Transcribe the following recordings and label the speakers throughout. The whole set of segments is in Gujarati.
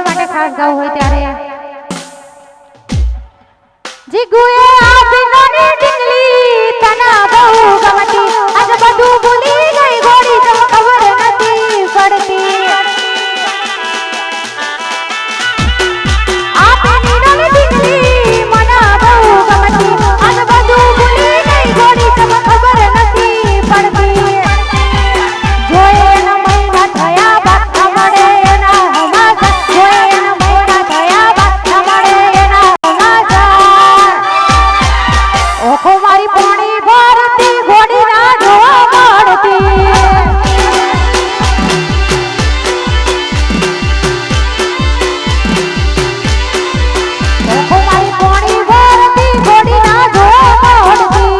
Speaker 1: માટે ખાસ ગાવું હોય ત્યારે જીગુએ આ બિનોની ઢીંગલી તના બહુ ગમતી આજ બધું ભૂલી ગઈ ગોરી તને ખબર નથી પડતી આ બિનોની ઢીંગલી મના બહુ ગમતી આજ બધું ભૂલી ગઈ ગોરી તને ખબર નથી પડતી જોએ એના મહિના થયા બાદ મળે એના હમાસા જોએ એના મહિના થયા બાદ મળે એના હમાસા ઓખો મારી પાણી ભરતી ઘોડી ના જોવા મળતી ઓખો મારી પાણી ભરતી ઘોડી ના જોવા મળતી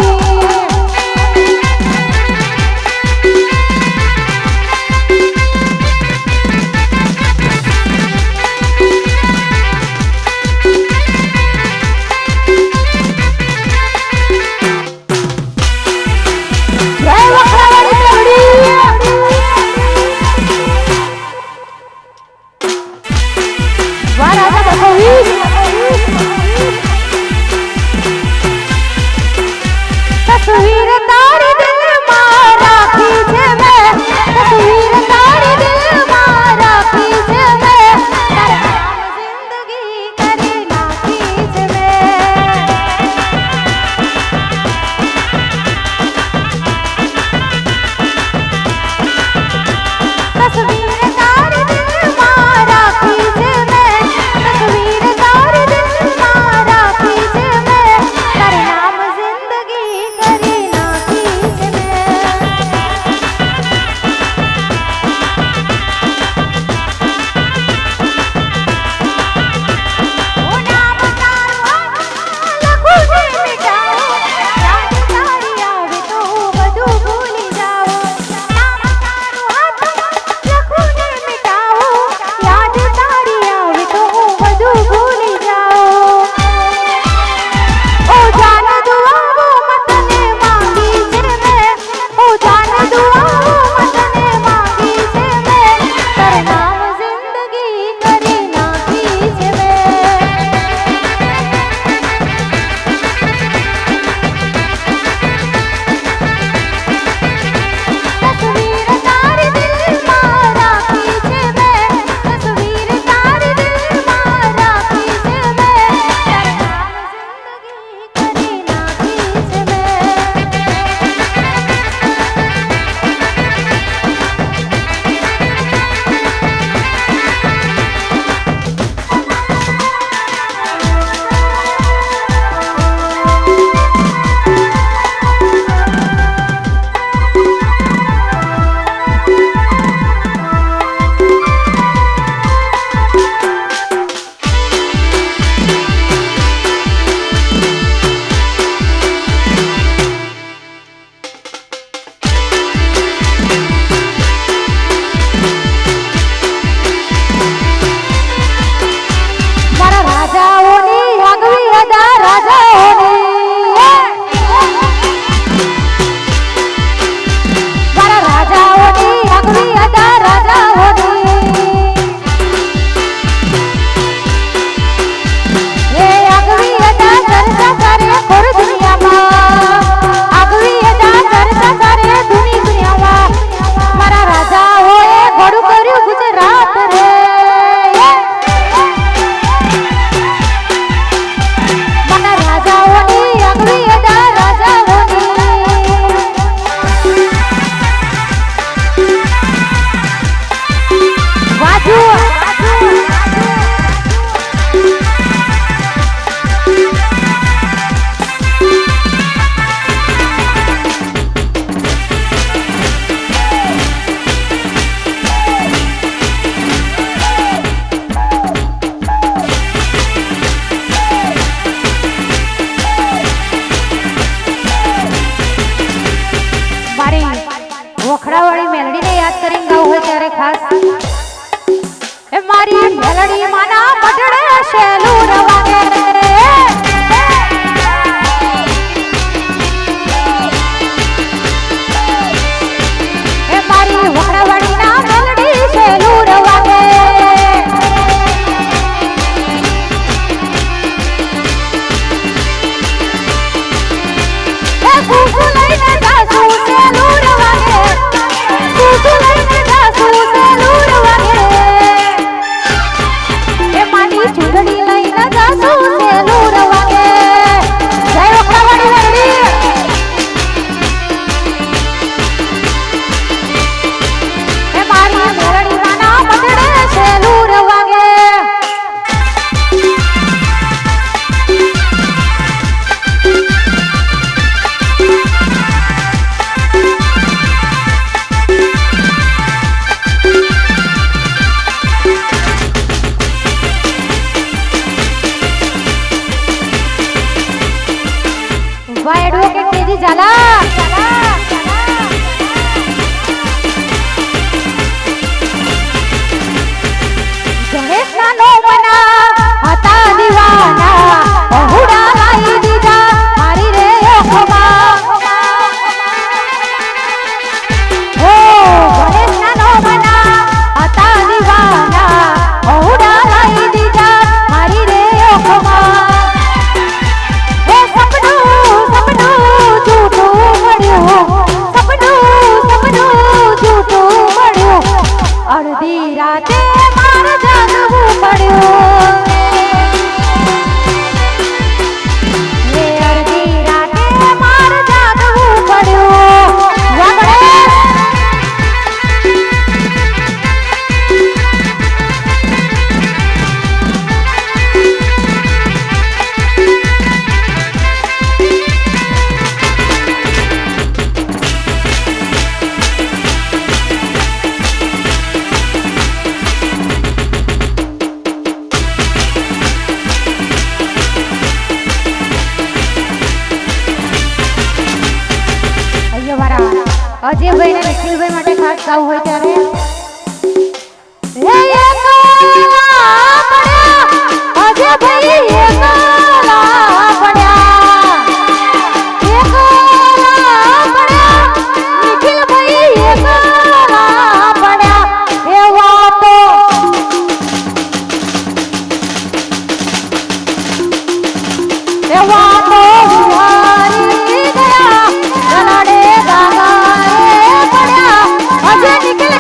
Speaker 1: જય વખરાવાળી મેલડી વાહ રાજા બખોવી તસવીર તારી દિલમાં રાખી છે મેં તસવીર તારી દિલમાં રાખી છે મેં તારે જિંદગી કરી નાખી છે મેં તસવીર તારી દિલમાં રાખી છે મેં તસવીર તારી ફૂલડી લઈને જાસુ સેલું રવાગે જય ઓખલાવાડી વરડી એ મારી મેરડી નાના પટડે સેલું રવાગે वायडो के तेजी झाला गणेश ना नो बना હતા દીવાના અહુડા લાઈ દીધા મારી રે ઓખમાં ઓ ગણેશ ના નો બના હતા દીવાના અહુડા લાઈ દીધા મારી રે ઓખમાં અડધી રાતે માર જાગવું પડ્યું એ અડધી રાતે માર જાગવું પડ્યું અજયભાઈ અને નિખિલભાઈ માટે ખાસ ગાવું હોય ત્યારે અજયભાઈ એકલા પડ્યા નિખિલભાઈ એકલા પડ્યા એવા તો હારી ગયા ગલાડે દાગા પડ્યા અજય નિકલ ગયા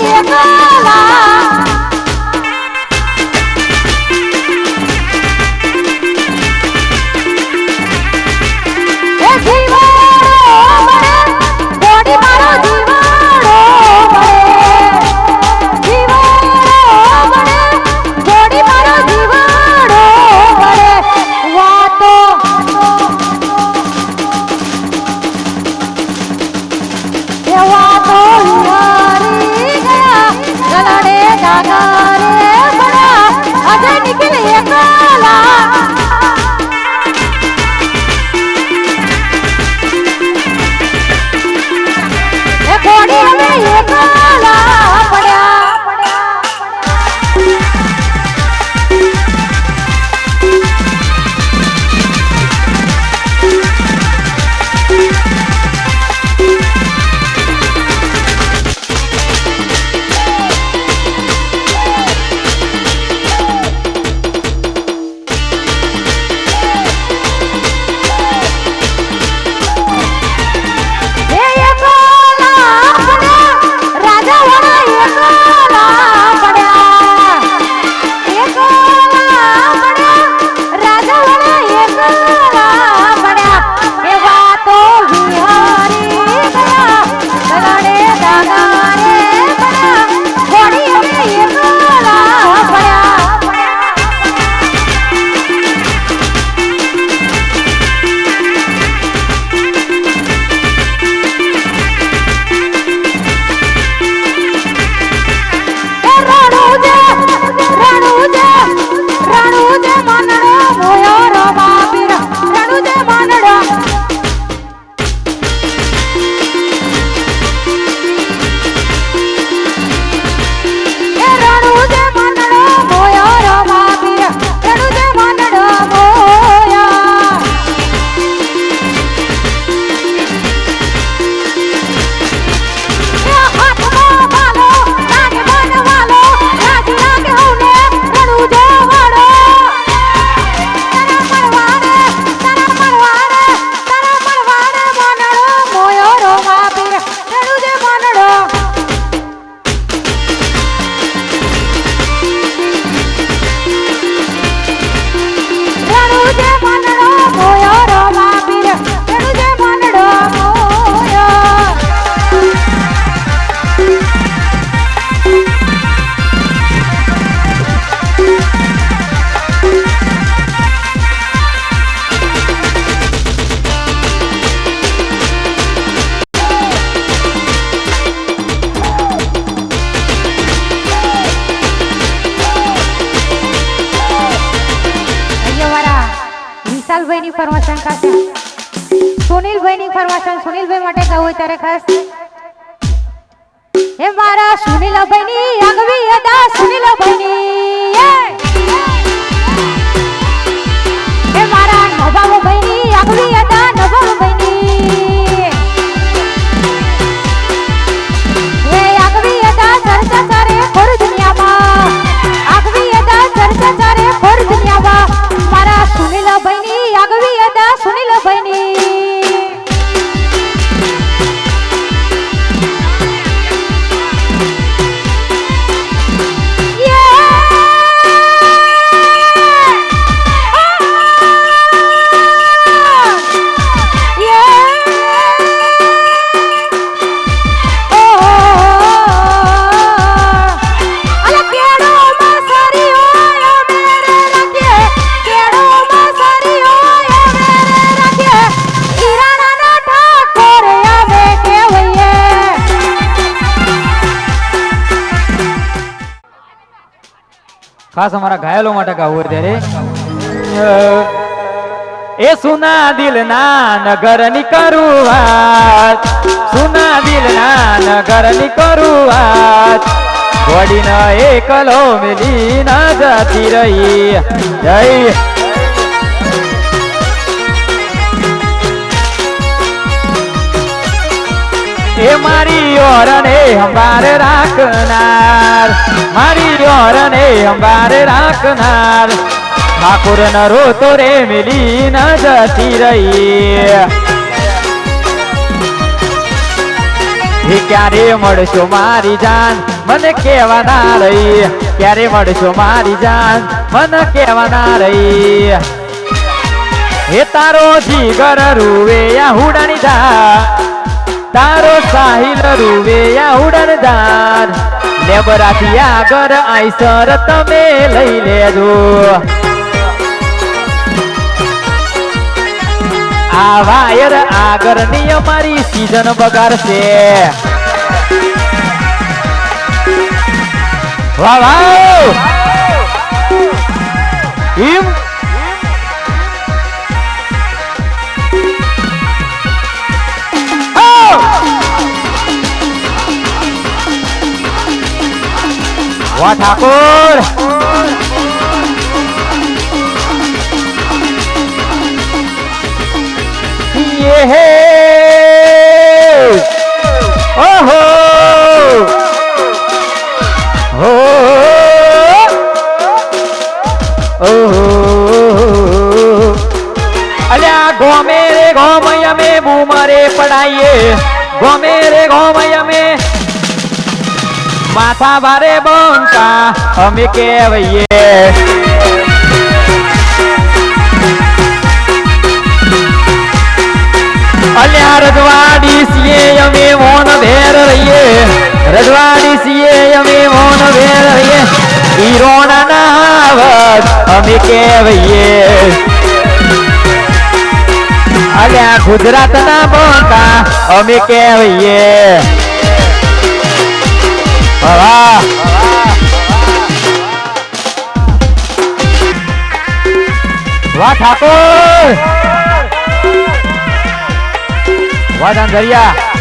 Speaker 1: વિશાલભાઈ ની ફરમાશન ખાસ સુનિલભાઈ ની ફરમાશન સુનિલભાઈ માટે ગાવું હોય ત્યારે ખાસ હે મારા સુનિલભાઈ ની આગવી અદા સુનિલભાઈ ની હે મારા નવાબભાઈ ની આગવી અદા નવાબભાઈ ની હે આગવી અદા ચર્ચા ચારે ખોર દુનિયામાં આગવી અદા ચર્ચા ચારે ખોર દુનિયામાં મારા સુનિલભાઈ ની આગવી અદા સુનિલભાઈ ની
Speaker 2: ખાસ અમારા ઘાયલો માટે ગાવું ત્યારે એ સુના દિલ ના નગર ની કરુઆત સુના દિલ ના નગર ની કરુઆત ઘોડી ન એકલો મિલી ન જતી રહી જય એ મારી ઓરને હંબાર રાખનાર મારી ઓરને હંબાર રાખનાર ઠાકોર ન રોતો રે મિલી ન જતી રહી હે ક્યારે મળશો મારી જાન મને કહેવાના રહી ક્યારે મળશો મારી જાન મને કહેવાના રહી હે તારો જીગર રૂવે હુડાની ધા તારો સાહિલ રૂવે ઉડનદાર લેબરાથી આગળ આઈસર તમે લઈ લેજો આ વાયર આગળની અમારી સીઝન બગાડશે વાહ વાહ વાહ ઠાકોર હે ઓહો હો ઓહો અલ્યા ગોમે રે ગોમય મે બૂમરે પડાઈએ ગોમે રે ગોમય મે માથા બારે બંકા અમે કહેવાઈએ અલ્યા રજવાડી છીએ અમે મોન ભેર રહીએ રજવાડી છીએ અમે મોન ભેર રહીએ હીરોના નાવત અમે કહેવાઈએ અલ્યા ગુજરાતના બંકા અમે કહેવાઈએ વાહ વાહ ઠાકોર વાહ ધાંધરિયા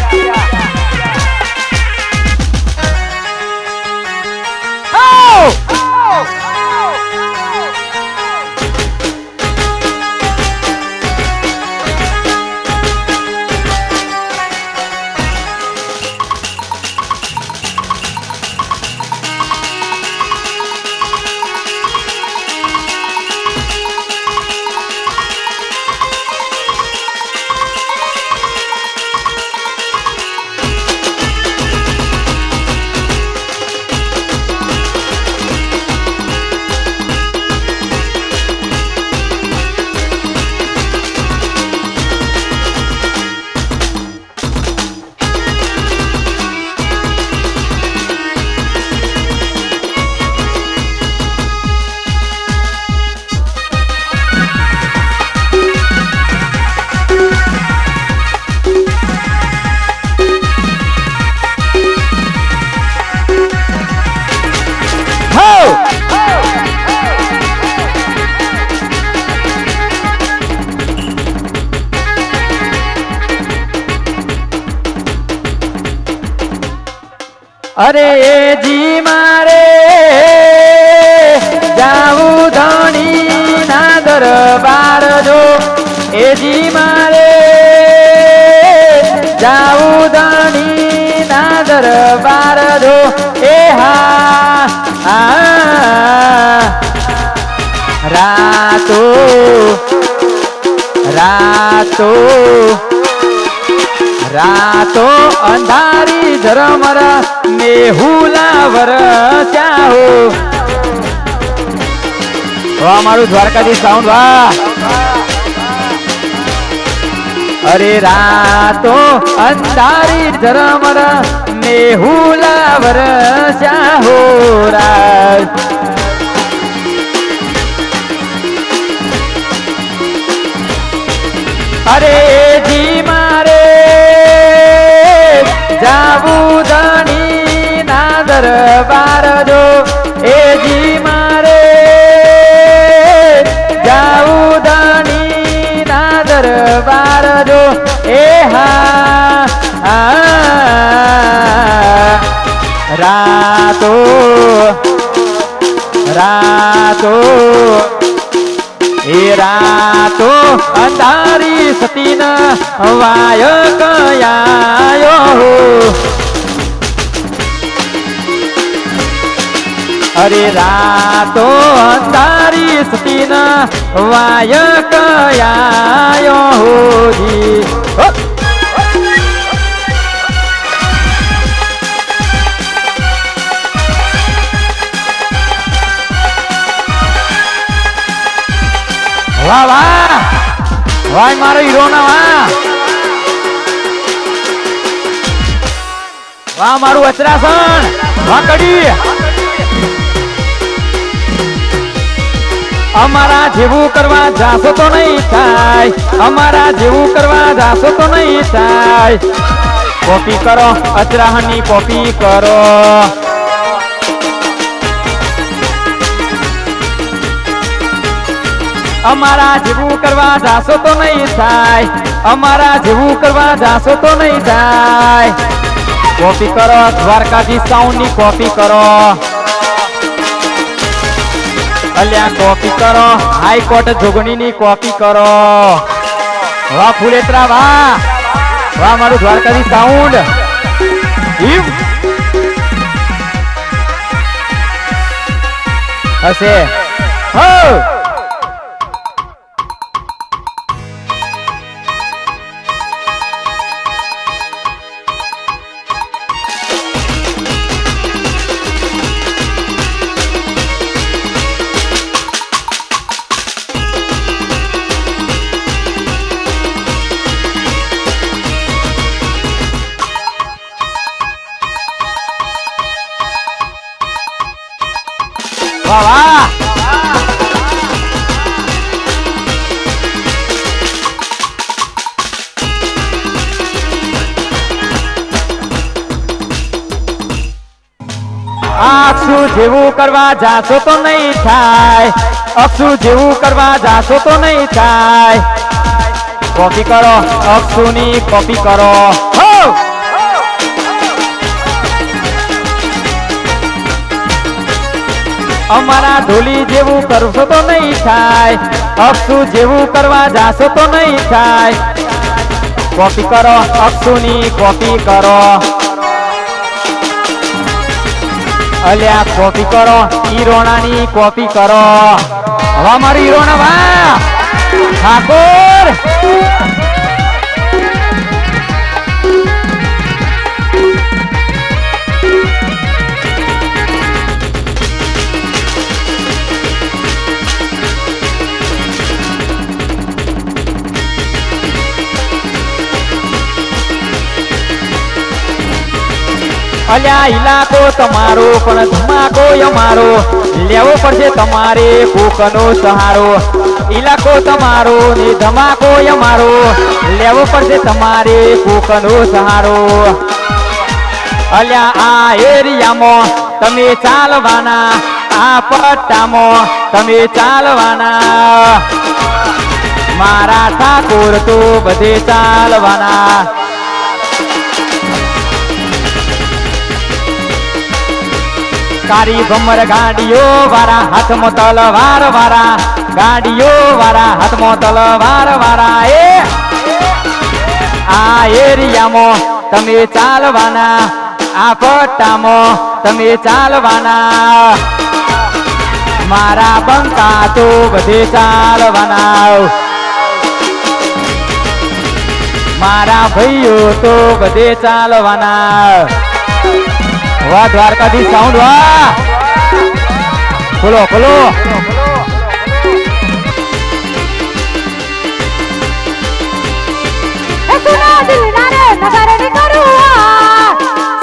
Speaker 2: અરે જી મારે જાવું ધણી ના દરબાર જો એજી મારે જાવું ધણી ના દરબાર જો એ હા રાતો રાતો રાતો અંધારી ઝરમર મેહુલા વરસ્યા હો વાહ મારું દ્વારકાધીશ સાઉન્ડ વાહ અરે રાતો અંધારી ઝરમર મેહુલા વરસ્યા હો રાત અરે જી મારે જાવું ધણી ના દરબાર જો એ જી મારે જાવું ધણી ના દરબાર જો એ હા રાતો રાતો એ રાતો અંધારી સતીન વાય કયાયો અરે રાતો અંધારી સતીન વાય કયાયો જી વાહ વાહ વાહ મારો હીરો ના વાહ વાહ મારું વચરાસન વાહ કડી અમારા જેવું કરવા જાશો તો નહીં થાય અમારા જેવું કરવા જાશો તો નહીં થાય કોપી કરો અચરાહની કોપી કરો અમારા જેવું કરવા જાશો તો નહીં થાય અમારા જેવું કરવા જાશો તો નહીં થાય કોપી કરો દ્વારકાધીશ સાઉન્ડ ની કોપી કરો અલ્યા કોપી કરો હાઈકોર્ટ જોગણી ની કોપી કરો વાહ ફુલેત્રા વાહ વાહ મારું દ્વારકાધીશ સાઉન્ડ હશે હો વાહ વાહ અક્ષુ જેવું કરવા જાશો તો નહીં થાય અક્ષુ જેવું કરવા જાશો તો નહીં થાય કોપી કરો અક્ષુ ની કોપી કરો હો અમારા ઢોલી જેવું કરશો તો નહીં થાય અક્ષુ જેવું કરવા જાશો તો નહીં થાય કોપી કરો અક્ષુ ની કોપી કરો અલ્યા કોપી કરો હીરોણા ની કોપી કરો હવે મારું હીરોણા વાહ ઠાકોર અલ્યા ઇલાકો તમારો પણ ધમાકો અમારો લેવો પડશે તમારે કોકનો સહારો ઇલાકો તમારો ને ધમાકો અમારો લેવો પડશે તમારે કોકનો સહારો અલ્યા આ એરિયામાં તમે ચાલવાના આ પટ્ટામાં તમે ચાલવાના મારા ઠાકોર તો બધે ચાલવાના કારી ભમર ગાડીઓ વાળા હાથમાં તલવાર વાળા ગાડીઓ વાળા હાથમાં તલવાર વાળા એ આ એરિયામાં તમે ચાલવાના આ પટ્ટામાં તમે ચાલવાના મારા બંકા તો બધે ચાલવાના મારા ભાઈઓ તો બધે ચાલવાના વાહ દ્વારકાથી સાઉન્ડ વાહ ખોલો ખોલો
Speaker 1: સુના દિલના રે નગર ની કરુઆ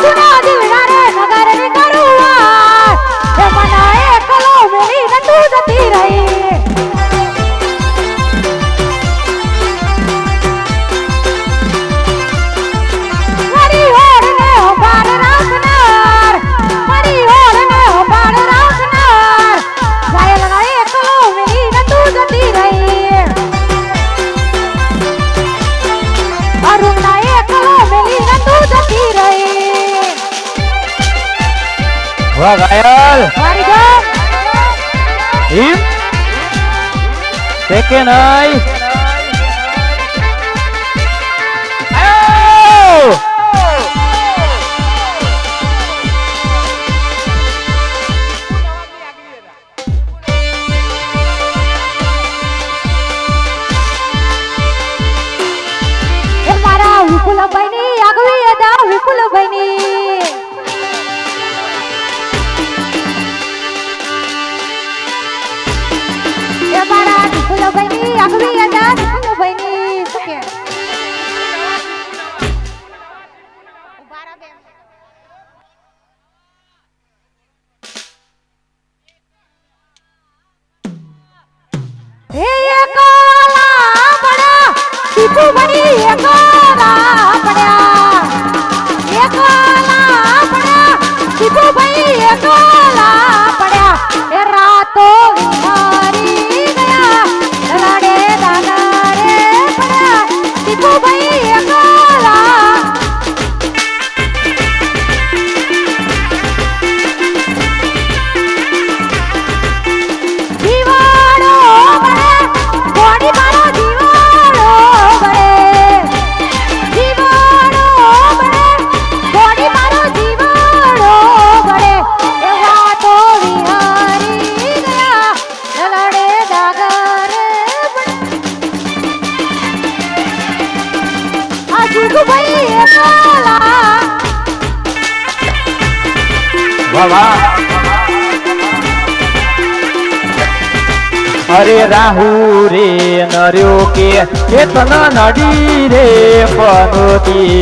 Speaker 1: સુના દિલના રે નગર ની કરુઆ એ મના એકલો મેલી ન તું જતી રહી મારી હોરને હોબાર રાખનાર મારી હોરને હોબાર રાખનાર ઘાયલના એકલો મેલી ન તું જતી રહી અરુણના એકલો મેલી ન તું જતી રહી
Speaker 2: વાહ ઘાયલ
Speaker 1: મારી જાન
Speaker 2: હિમ કે નહીં આયો
Speaker 1: એ મારા વિપુલભાઈની આગવી અદા વિપુલભાઈની એ મારા વિપુલભાઈની આગવી અદા વિપુલભાઈની શું કે હે એકોલા બડા વિપુલભાઈ એકોલા બડા એકોલા બડા વિપુલભાઈ એકોલા બડા એ રાતો વિહારી ગયા લડે દાના રે બડા વિપુલભાઈ એકોલા જીવાડો બડે ગોડી મારો જીવાડો બડે જીવાડો બડે ગોડી મારો જીવાડો બડે એ વાતો વિહારી ગયા લડે દાગરે આ જીગુભાઈ એકોલા
Speaker 2: વાહ વાહ અરે રાહુ રે નર્યો કે તન નડી રે પનોતી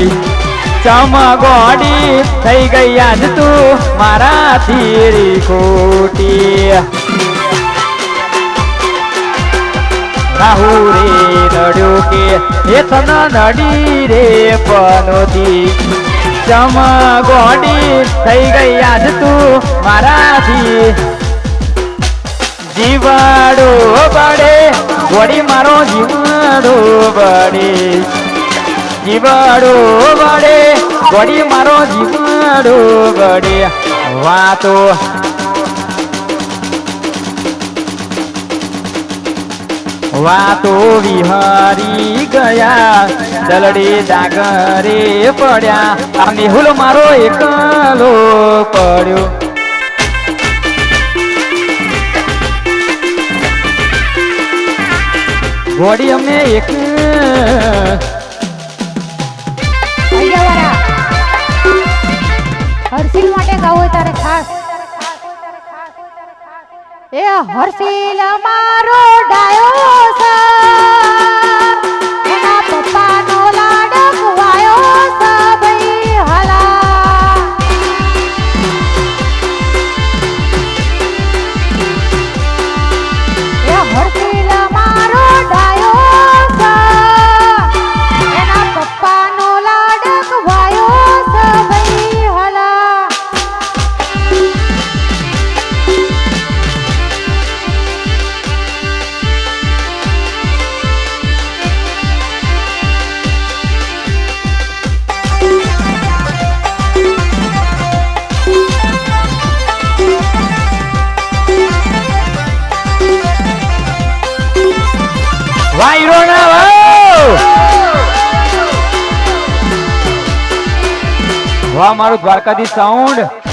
Speaker 2: ચમગોડી થઈ ગઈ આજ તું મારાથી રે ખોટી રાહુ રે નડ્યો કે તન નડી રે પનોતી ચમગોડી થઈ ગઈ આજ તું મારાથી જીવાડો બડે વડી મારો જીવાડો બડે જીવાડો બડે વડી મારો જીવાડો બડે વાતો વાતો વિહારી ગયા દલડે ડાગરે પડ્યા આ મેહુલ મારો એકલો પડ્યો ઘોડી અમને એક
Speaker 1: હર્ષિલ માટે ગાવું હોય તારે ખાસ એ હર્ષિલ મારો ડાયો છે એના પપ્પાનો લાડક વાયો છે ભઈ હલા એ હર્ષિલ મારો ડાયો છે એના પપ્પાનો લાડક વાયો છે ભઈ હલા
Speaker 2: વાયરો ના વાવ વાહ મારું દ્વારકાધીશ સાઉન્ડ